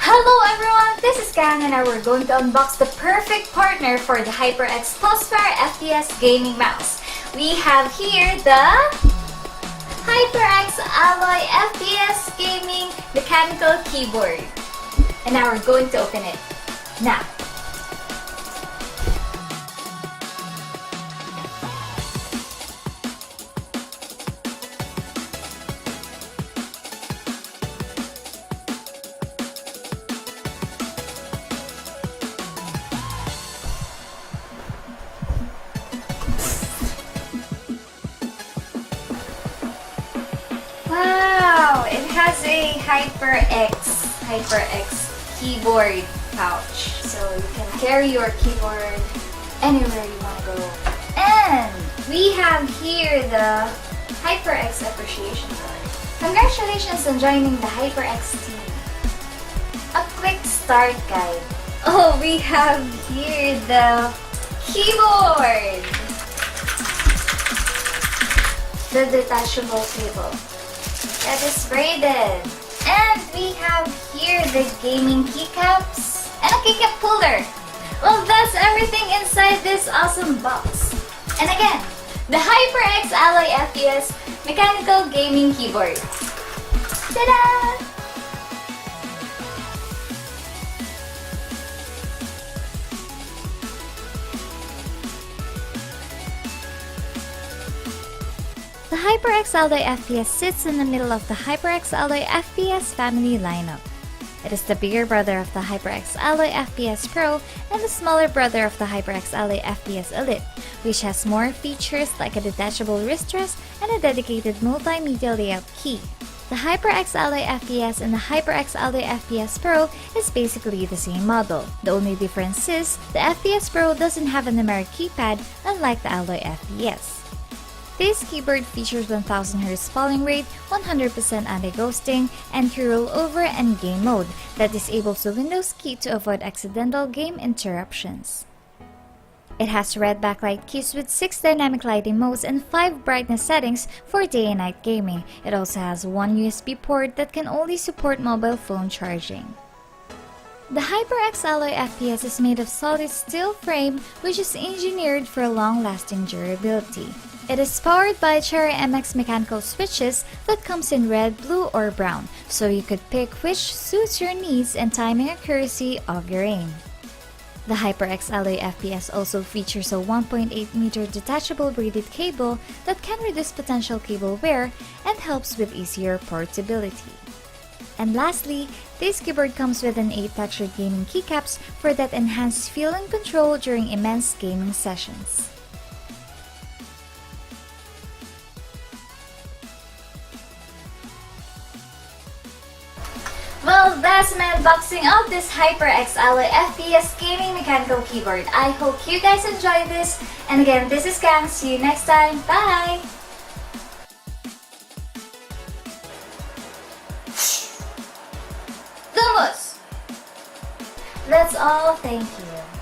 Hello everyone, this is Kang and now we're going to unbox the perfect partner for the Hyperx pulsefire FPS gaming mouse. We have here the Hyperx Alloy FPS gaming mechanical keyboard. And now we're going to open it now. Wow! It has a Hyperx keyboard pouch. So you can carry your keyboard anywhere you want to go. And we have here the Hyperx appreciation card. Congratulations on joining the Hyperx team. A quick start guide. Oh, we have here the keyboard. The detachable cable that is braided. And we have here the gaming keycaps and a keycap puller. Well, that's everything inside this awesome box. And again, the Hyperx Alloy FPS mechanical gaming keyboard. Ta-da! The Hyperx Alloy FPS sits in the middle of the Hyperx Alloy FPS family lineup. It is the bigger brother of the Hyperx Alloy FPS Pro and the smaller brother of the Hyperx Alloy FPS Elite, which has more features like a detachable wrist rest and a dedicated multimedia layout key. The Hyperx Alloy FPS and the Hyperx Alloy FPS Pro is basically the same model. The only difference is the FPS Pro doesn't have a numeric keypad unlike the Alloy FPS. This keyboard features 1000Hz polling rate, 100% anti-ghosting, anti-rollover, and game mode that disables the Windows key to avoid accidental game interruptions. It has red backlight keys with 6 dynamic lighting modes and 5 brightness settings for day and night gaming. It also has one USB port that can only support mobile phone charging. The Hyperx Alloy FPS is made of solid steel frame which is engineered for long-lasting durability. It is powered by Cherry MX mechanical switches that comes in red, blue, or brown, so you could pick which suits your needs and timing accuracy of your aim. The Hyperx Alloy FPS also features a 1.8-meter detachable braided cable that can reduce potential cable wear and helps with easier portability. And lastly, this keyboard comes with an 8 textured gaming keycaps for that enhanced feel and control during immense gaming sessions. Well, that's my unboxing of this Hyperx Alloy FPS gaming mechanical keyboard. I hope you guys enjoyed this. And again, this is Kang. See you next time. Bye! That's all. Thank you.